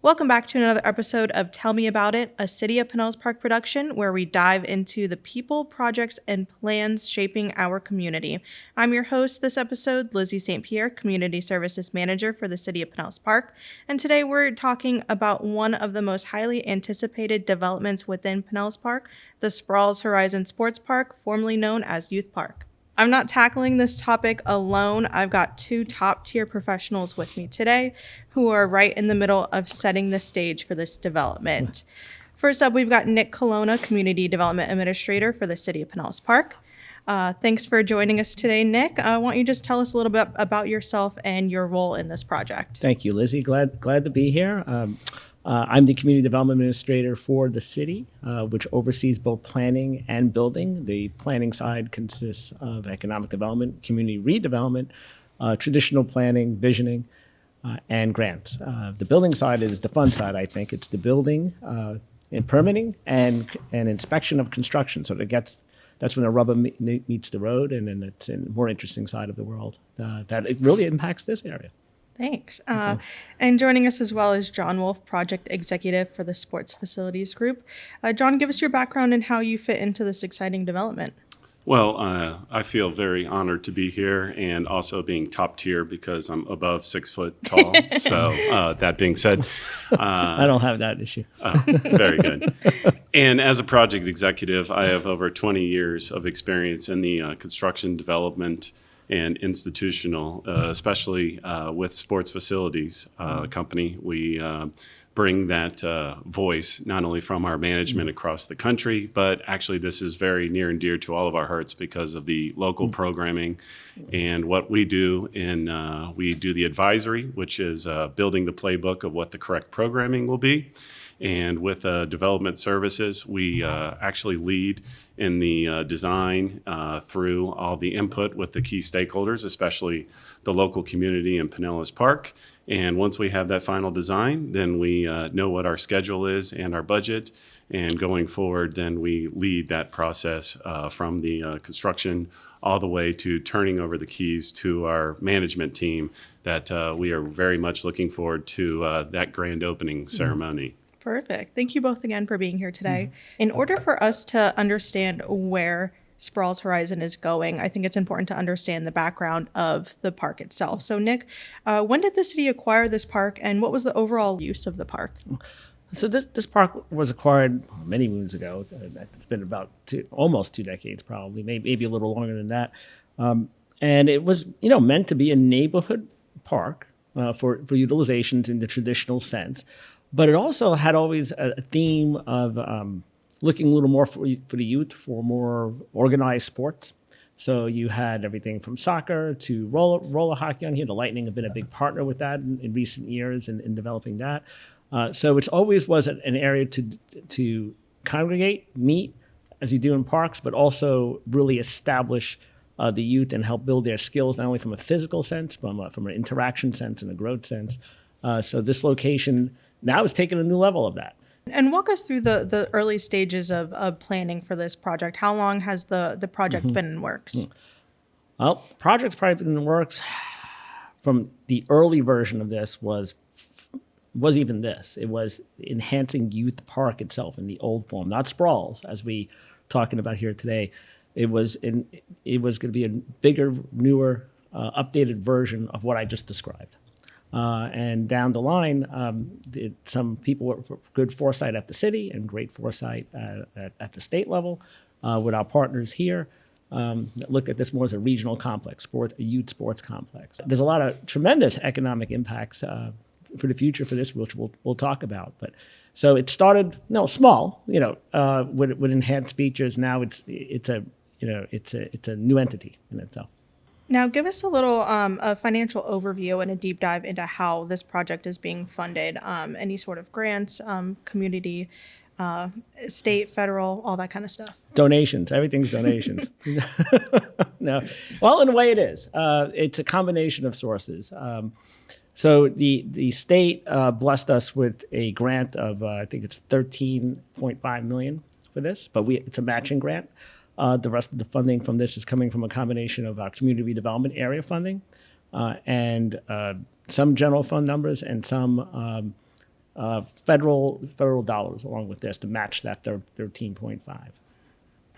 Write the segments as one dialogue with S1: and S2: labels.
S1: Welcome back to another episode of Tell Me About It, a City of Pinellas Park production where we dive into the people, projects, and plans shaping our community. I'm your host this episode, Lizzie St. Pierre, Community Services Manager for the City of Pinellas Park, and today we're talking about one of the most highly anticipated developments within Pinellas Park, the Sprowls Horizon Sports Park, formerly known as Youth Park. I'm not tackling this topic alone. I've got two top-tier professionals with me today who are right in the middle of setting the stage for this development. First up, we've got Nick Colonna, Community Development Administrator for the City of Pinellas Park. Thanks for joining us today, Nick. Why don't you just tell us a little bit about yourself and your role in this project?
S2: Thank you, Lizzie. Glad to be here. I'm the Community Development Administrator for the city, which oversees both planning and building. The planning side consists of economic development, community redevelopment, traditional planning, visioning, and grants. The building side is the fun side, I think. It's the building and permitting and inspection of construction. So that's when the rubber meets the road, and then it's a more interesting side of the world that it really impacts this area.
S1: Thanks. And joining us as well is John Wolfe, Project Executive for the Sports Facilities Group. John, give us your background and how you fit into this exciting development.
S3: Well, I feel very honored to be here and also being top tier because I'm above 6 foot tall. So that being said,
S2: I don't have that issue.
S3: Very good. And as a project executive, I have over 20 years of experience in the construction development and institutional, especially with sports facilities company. We bring that voice not only from our management across the country, but actually this is very near and dear to all of our hearts because of the local programming and what we do. We do the advisory, which is building the playbook of what the correct programming will be. And with development services, we actually lead in the design through all the input with the key stakeholders, especially the local community in Pinellas Park. And once we have that final design, then we know what our schedule is and our budget. And going forward, then we lead that process from the construction all the way to turning over the keys to our management team that we are very much looking forward to that grand opening ceremony.
S1: Perfect. Thank you both again for being here today. In order for us to understand where Sprowls Horizon is going, I think it's important to understand the background of the park itself. So Nick, when did the city acquire this park and what was the overall use of the park?
S2: So this park was acquired many moons ago. It's been about almost 2 decades, probably, maybe a little longer than that. And it was, meant to be a neighborhood park for utilizations in the traditional sense. But it also had always a theme of looking a little more for the youth, for more organized sports. So you had everything from soccer to roller hockey on here. The Lightning have been a big partner with that in recent years in developing that. So it always was an area to congregate, meet, as you do in parks, but also really establish the youth and help build their skills, not only from a physical sense, from an interaction sense and a growth sense. So this location now is taking a new level of that.
S1: And walk us through the early stages of planning for this project. How long has the project been in works?
S2: Well, project's probably been in the works from the early version of this was even this. It was enhancing Youth Park itself in the old form, not Sprowls, as we talking about here today. It was going to be a bigger, newer, updated version of what I just described. And down the line, some people were good foresight at the city and great foresight at the state level with our partners here that looked at this more as a regional complex, a youth sports complex. There's a lot of tremendous economic impacts for the future for this, which we'll talk about. But so it started small, with enhanced features. Now it's a new entity in itself.
S1: Now, give us a little a financial overview and a deep dive into how this project is being funded. Any sort of grants, community, state, federal, all that kind of stuff.
S2: Donations. Everything's donations. No. Well, in a way it is. It's a combination of sources. So the state blessed us with a grant of, I think it's $13.5 million for this, but it's a matching grant. The rest of the funding from this is coming from a combination of our community redevelopment area funding and some general fund numbers and some federal dollars along with this to match that 13.5.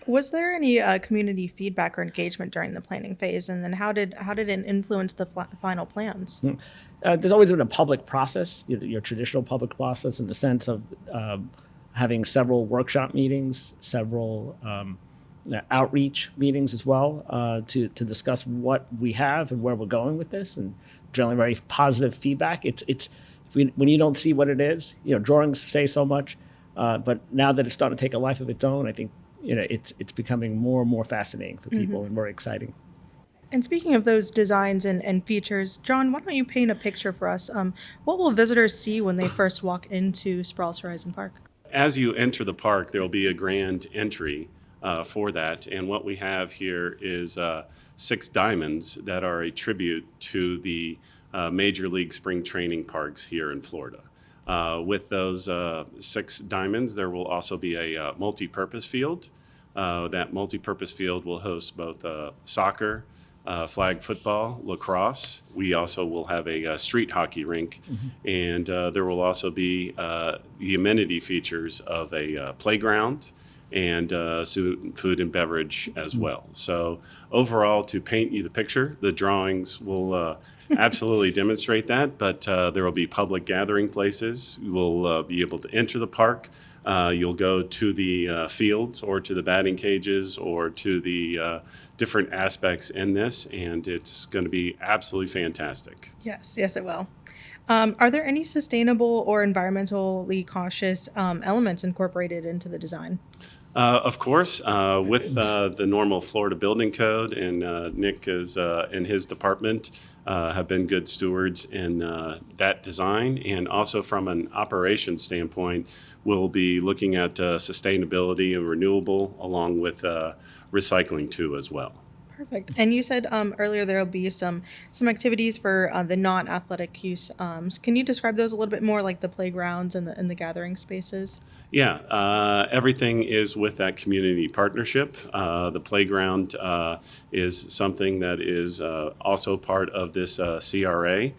S1: Was there any community feedback or engagement during the planning phase, and then how did it influence the final plans?
S2: There's always been a public process, your traditional public process, in the sense of having several workshop meetings, several outreach meetings as well, to discuss what we have and where we're going with this, and generally very positive feedback. When you don't see what it is, drawings say so much, but now that it's starting to take a life of its own, I think it's becoming more and more fascinating for people and more exciting.
S1: And speaking of those designs and features, John, why don't you paint a picture for us? What will visitors see when they first walk into Sprowls Horizon Park?
S3: As you enter the park, there will be a grand entry for that. And what we have here is 6 diamonds that are a tribute to the Major League spring training parks here in Florida. With those 6 diamonds, there will also be a multi-purpose field. That multi-purpose field will host both soccer, flag football, lacrosse. We also will have a street hockey rink, and there will also be the amenity features of a playground and food and beverage as well. So overall, to paint you the picture, the drawings will absolutely demonstrate that, but there will be public gathering places. You will be able to enter the park. You'll go to the fields or to the batting cages or to the different aspects in this, and it's going to be absolutely fantastic.
S1: Yes, it will. Are there any sustainable or environmentally cautious elements incorporated into the design?
S3: Of course, with the normal Florida Building Code, and Nick is in his department have been good stewards in that design, and also from an operations standpoint, we'll be looking at sustainability and renewable, along with recycling too as well.
S1: Perfect. And you said earlier there will be some activities for the non-athletic use. Can you describe those a little bit more, like the playgrounds and the gathering spaces?
S3: Yeah, everything is with that community partnership. The playground is something that is also part of this CRA.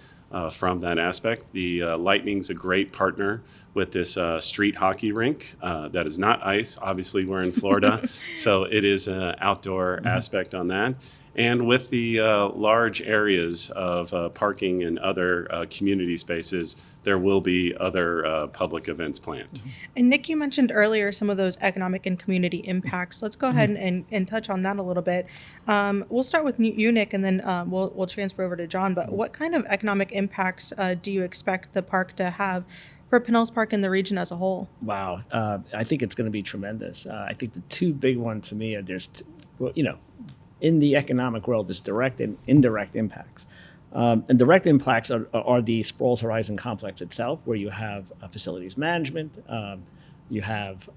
S3: From that aspect, the Lightning's a great partner with this street hockey rink. That is not ice. Obviously, we're in Florida, so it is an outdoor aspect on that. And with the large areas of parking and other community spaces, there will be other public events planned.
S1: And Nick, you mentioned earlier some of those economic and community impacts. Let's go ahead and touch on that a little bit. We'll start with you, Nick, and then we'll transfer over to John. But what kind of economic impacts do you expect the park to have for Pinellas Park and the region as a whole?
S2: Wow, I think it's going to be tremendous. I think the 2 big ones to me are in the economic world, there's direct and indirect impacts. And direct impacts are the Sprowls Horizon complex itself, where you have facilities management, you have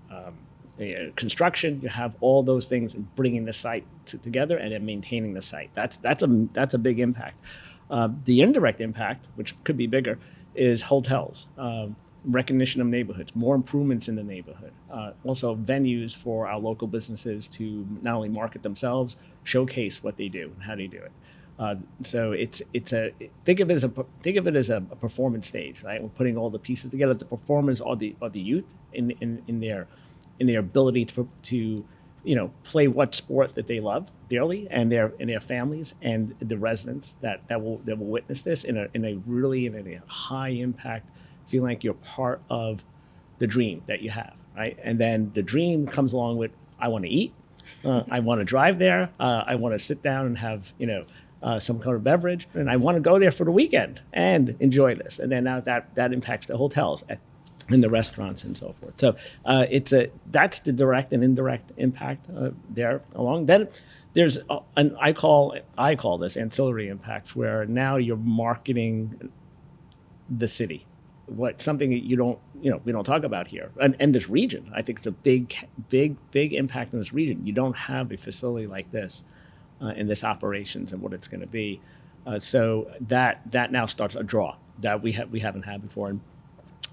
S2: construction, you have all those things, and bringing the site together and then maintaining the site. That's a big impact. The indirect impact, which could be bigger, is hotels, recognition of neighborhoods, more improvements in the neighborhood, also venues for our local businesses to not only market themselves, showcase what they do and how they do it. So think of it as a performance stage, right? We're putting all the pieces together. The performers are the youth in their ability to play what sport that they love dearly, and their families and the residents that will witness this in a high impact, feeling like you're part of the dream that you have, right? And then the dream comes along with, I want to eat, I want to drive there, I want to sit down and have some kind of beverage, and I want to go there for the weekend and enjoy this. And then now that impacts the hotels and the restaurants and so forth. So that's the direct and indirect impact there along. Then there's I call this ancillary impacts, where now you're marketing the city. Something that we don't talk about here, and this region. I think it's a big impact in this region. You don't have a facility like this in this operations and what it's going to be. So that now starts a draw that we haven't had before. And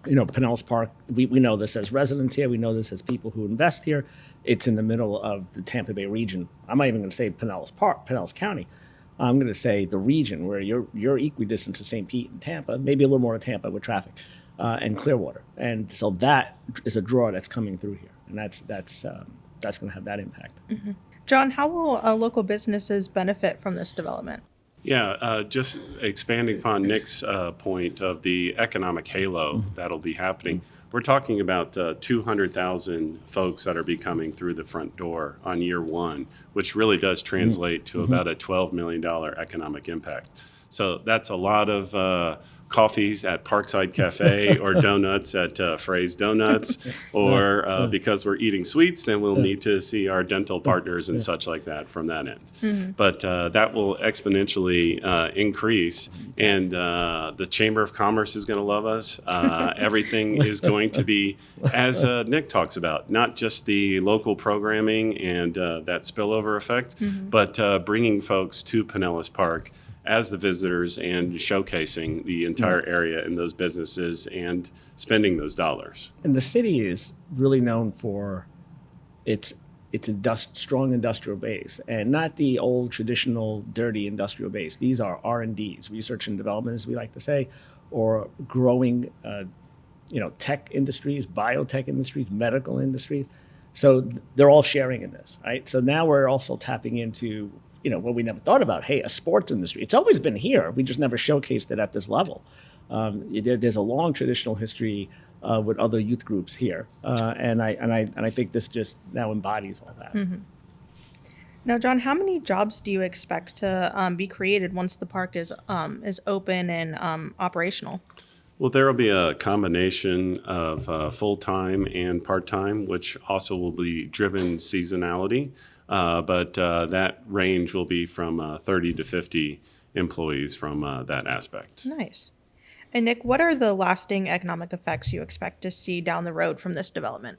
S2: Pinellas Park, we know this as residents here. We know this as people who invest here. It's in the middle of the Tampa Bay region. I'm not even going to say Pinellas County. I'm going to say the region, where you're equidistant to St. Pete and Tampa, maybe a little more to Tampa with traffic. and Clearwater. And so that is a draw that's coming through here, and that's going to have that impact.
S1: John, how will local businesses benefit from this development?
S3: Yeah, just expanding upon Nick's point of the economic halo that'll be happening. We're talking about 200,000 folks that are be coming through the front door on year one, which really does translate to about a $12 million economic impact. So that's a lot of coffees at Parkside Cafe or donuts at Fray's Donuts, or because we're eating sweets, then we'll need to see our dental partners and such like that from that end. But that will exponentially increase, and the Chamber of Commerce is going to love us. Everything is going to be, as Nick talks about, not just the local programming and that spillover effect, but bringing folks to Pinellas Park as the visitors and showcasing the entire area and those businesses and spending those dollars.
S2: And the city is really known for its strong industrial base, and not the old traditional dirty industrial base. These are R&Ds, research and development, as we like to say, or growing tech industries, biotech industries, medical industries. So they're all sharing in this, right? So now we're also tapping into what we never thought about. Hey, a sports industry. It's always been here. We just never showcased it at this level. There's a long traditional history with other youth groups here, and I think this just now embodies all that.
S1: Now, John, how many jobs do you expect to be created once the park is open and operational?
S3: Well, there will be a combination of full-time and part-time, which also will be driven seasonality. But that range will be from 30 to 50 employees from that aspect.
S1: Nice. And Nick, what are the lasting economic effects you expect to see down the road from this development?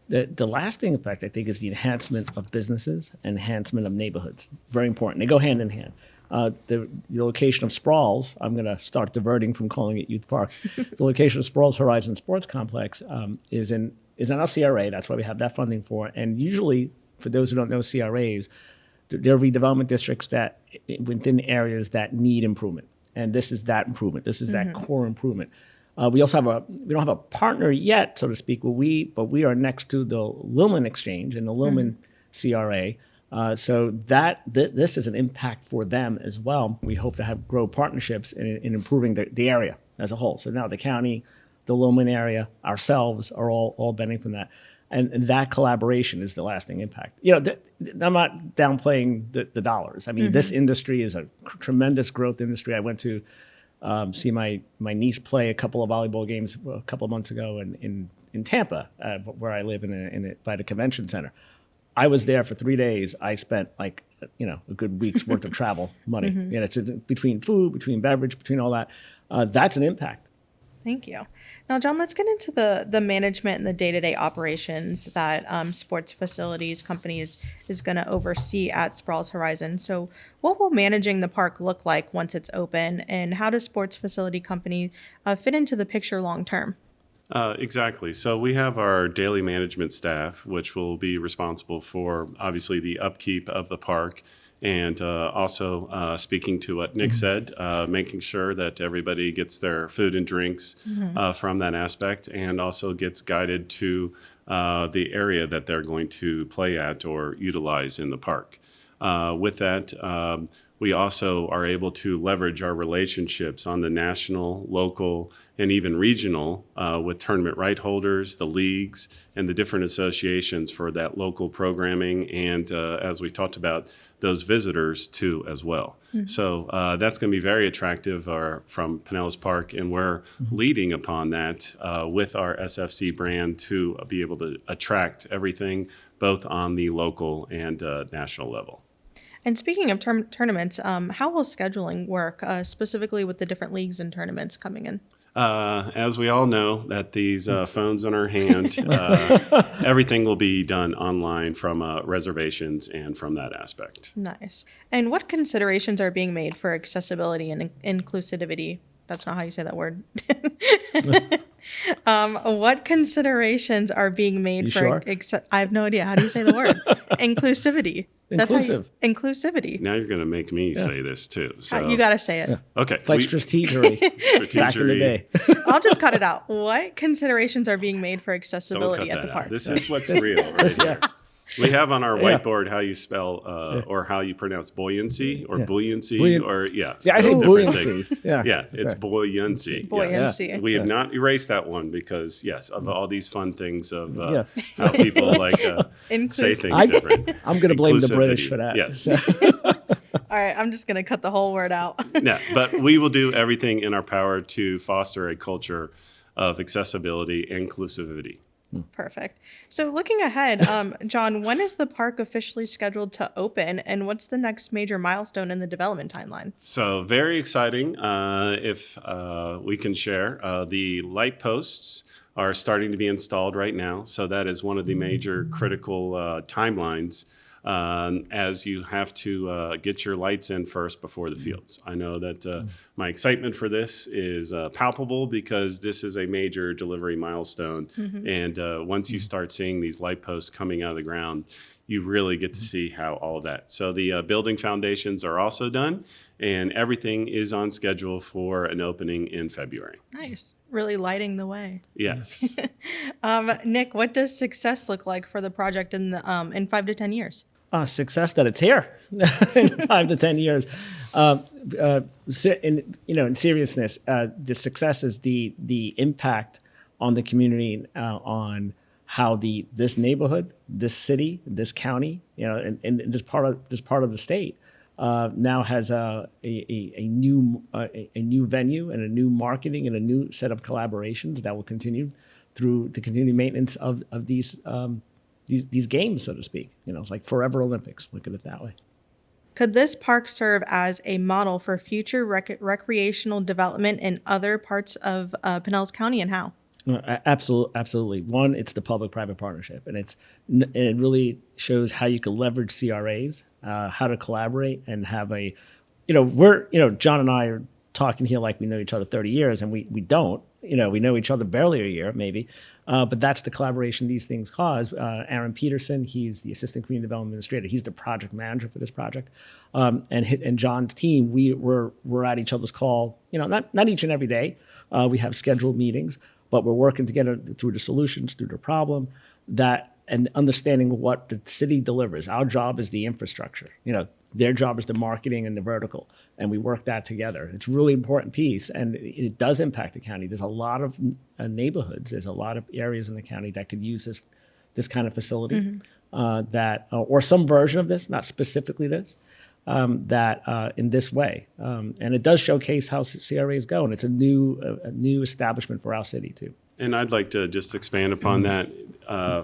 S2: The lasting effect, I think, is the enhancement of businesses, enhancement of neighborhoods. Very important. They go hand in hand. The location of Sprowls, I'm going to start diverting from calling it Youth Park. The location of Sprowls Horizon Sports Complex is in our CRA. That's why we have that funding for. And usually, for those who don't know CRAs, there are redevelopment districts that within areas that need improvement. And this is that improvement. This is that core improvement. We also we don't have a partner yet, so to speak, but we are next to the Lillman Exchange and the Lillman CRA. So this is an impact for them as well. We hope to grow partnerships in improving the area as a whole. So now the county, the Lillman area, ourselves are all benefiting from that. And that collaboration is the lasting impact. I'm not downplaying the dollars. I mean, this industry is a tremendous growth industry. I went to see my niece play a couple of volleyball games a couple of months ago in Tampa, where I live by the convention center. I was there for 3 days. I spent a good week's worth of travel money. It's between food, between beverage, between all that. That's an impact.
S1: Thank you. Now, John, let's get into the management and the day-to-day operations that sports facilities companies is going to oversee at Sprowls Horizon. So what will managing the park look like once it's open, and how does sports facility company fit into the picture long term?
S3: Exactly. So we have our daily management staff, which will be responsible for, obviously, the upkeep of the park. And also speaking to what Nick said, making sure that everybody gets their food and drinks from that aspect, and also gets guided to the area that they're going to play at or utilize in the park. With that, we also are able to leverage our relationships on the national, local, and even regional with tournament right holders, the leagues, and the different associations for that local programming, and as we talked about, those visitors too as well. So that's going to be very attractive from Pinellas Park, and we're leading upon that with our SFC brand to be able to attract everything both on the local and national level.
S1: And speaking of tournaments, how will scheduling work, specifically with the different leagues and tournaments coming in?
S3: As we all know, that these phones in our hand, everything will be done online from reservations and from that aspect.
S1: Nice. And what considerations are being made for accessibility and inclusivity? That's not how you say that word. What considerations are being made
S2: You
S1: for
S2: sure?
S1: I have no idea. How do you say the word? Inclusivity.
S2: Inclusive.
S1: Inclusivity.
S3: Now you're going to make me say this too. So
S1: You got to say it.
S3: okay,
S2: It's like strategery back in the day.
S1: I'll just cut it out. What considerations are being made for
S3: Don't
S1: accessibility
S3: cut
S1: at the
S3: that
S1: park?
S3: out. This is what's real right here. We have on our whiteboard how you spell or how you pronounce buoyancy or buoyancy or
S2: Yeah, I
S3: those
S2: think
S3: different
S2: buoyancy.
S3: things.
S2: Yeah,
S3: Yeah, it's buoyancy.
S1: Buoyancy.
S3: Yes. We have not erased that one because of all these fun things of
S2: Yeah.
S3: how people say things different.
S2: I'm going to blame the
S3: Inclusivity.
S2: British for that.
S3: Yes.
S1: All right, I'm just going to cut the whole word out.
S3: No, but we will do everything in our power to foster a culture of accessibility and inclusivity.
S1: Perfect. So looking ahead, John, when is the park officially scheduled to open, and what's the next major milestone in the development timeline?
S3: So very exciting. If we can share, the light posts are starting to be installed right now. So that is one of the major critical timelines as you have to get your lights in first before the fields. I know that my excitement for this is palpable because this is a major delivery milestone. And once you start seeing these light posts coming out of the ground, you really get to see how all of that. So the building foundations are also done, and everything is on schedule for an opening in February.
S1: Nice. Really lighting the way.
S3: Yes.
S1: Nick, what does success look like for the project in 5 to 10 years?
S2: Success that it's here in 5 to 10 years. In seriousness, the success is the impact on the community, on how this neighborhood, this city, this county, and this part of the state now has a new venue and a new marketing and a new set of collaborations that will continue through the continued maintenance of these games, so to speak. It's like forever Olympics. Look at it that way.
S1: Could this park serve as a model for future recreational development in other parts of Pinellas County, and how?
S2: Absolutely. One, it's the public-private partnership, and it really shows how you can leverage CRAs, how to collaborate, and have John and I are talking here like we know each other 30 years, and we don't. We know each other barely a year, maybe. But that's the collaboration these things cause. Aaron Peterson, he's the Assistant Community Development Administrator. He's the project manager for this project. And John's team, we're at each other's call, not each and every day. We have scheduled meetings, but we're working together through the solutions, through the problem, and understanding what the city delivers. Our job is the infrastructure. Their job is the marketing and the vertical, and we work that together. It's a really important piece, and it does impact the county. There's a lot of neighborhoods. There's a lot of areas in the county that could use this kind of facility, or some version of this, not specifically this, in this way. And it does showcase how CRAs go, and it's a new establishment for our city too.
S3: And I'd like to just expand upon that.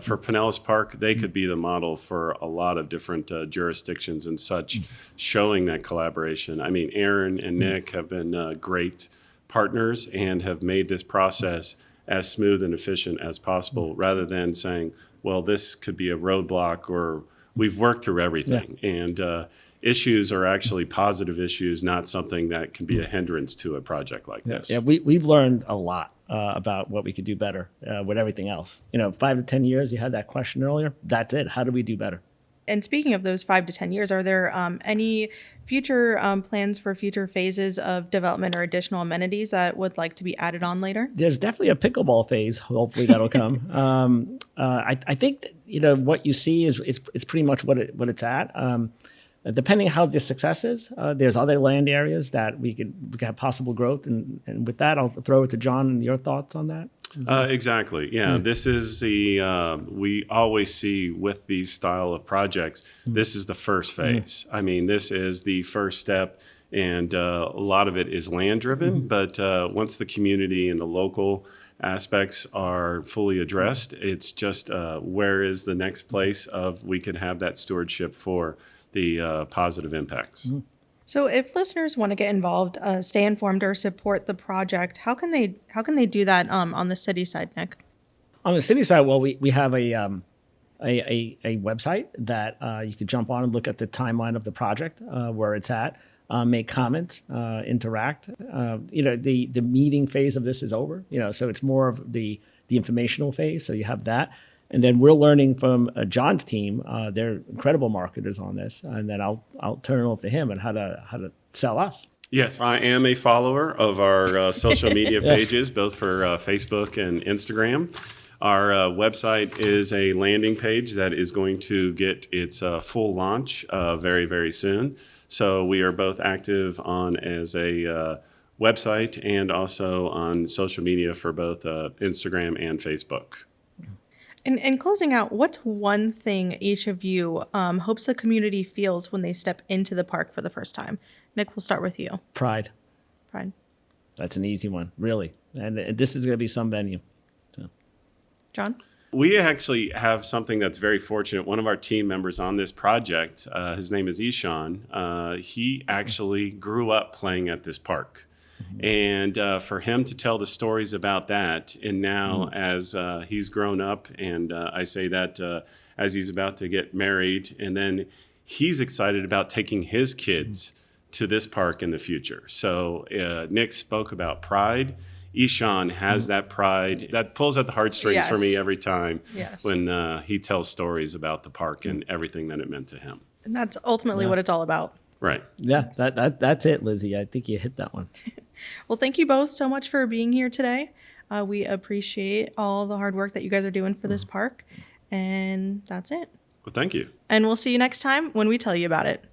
S3: For Pinellas Park, they could be the model for a lot of different jurisdictions and such, showing that collaboration. I mean, Aaron and Nick have been great partners and have made this process as smooth and efficient as possible, rather than saying, well, this could be a roadblock, or we've worked through everything. Yeah. And issues are actually positive issues, not something that can be a hindrance to a project like this.
S2: Yeah, we've learned a lot about what we could do better with everything else. 5 to 10 years, you had that question earlier. That's it. How do we do better?
S1: And speaking of those 5 to 10 years, are there any future plans for future phases of development or additional amenities that would like to be added on later?
S2: There's definitely a pickleball phase. Hopefully that'll come. I think that, what you see is it's pretty much what it's at. Depending how the success is, there's other land areas that we could have possible growth. And with that, I'll throw it to John and your thoughts on that.
S3: Exactly. Yeah. This is we always see with these style of projects, this is the first phase. I mean, this is the first step, and a lot of it is land driven. But once the community and the local aspects are fully addressed, it's just where is the next place we could have that stewardship for the positive impacts.
S1: So if listeners want to get involved, stay informed, or support the project, how can they do that on the city side, Nick?
S2: On the city side, well, we have a website that you can jump on and look at the timeline of the project, where it's at. make comments, interact. The meeting phase of this is over. So it's more of the informational phase. So you have that. And then we're learning from John's team. They're incredible marketers on this. And then I'll turn it over to him on how to sell us.
S3: Yes, I am a follower of our social media pages, both for Facebook and Instagram. Our website is a landing page that is going to get its full launch very, very soon. So we are both active on as a website and also on social media for both Instagram and Facebook.
S1: And closing out, what's one thing each of you hopes the community feels when they step into the park for the first time? Nick, we'll start with you.
S2: Pride.
S1: Pride.
S2: That's an easy one, really. And this is going to be some venue. So.
S1: John?
S3: We actually have something that's very fortunate. One of our team members on this project, his name is Ishan. He actually grew up playing at this park. And for him to tell the stories about that, and now as he's grown up, and I say that as he's about to get married, and then he's excited about taking his kids to this park in the future. So Nick spoke about pride. Ishan has that pride that pulls at the heartstrings for me every time when he tells stories about the park and everything that it meant to him.
S1: And that's ultimately what it's all about.
S3: Right.
S2: Yeah, that's it, Lizzie. I think you hit that one.
S1: Well, thank you both so much for being here today. We appreciate all the hard work that you guys are doing for this park. And that's it.
S3: Well, thank you.
S1: And we'll see you next time when we tell you about it.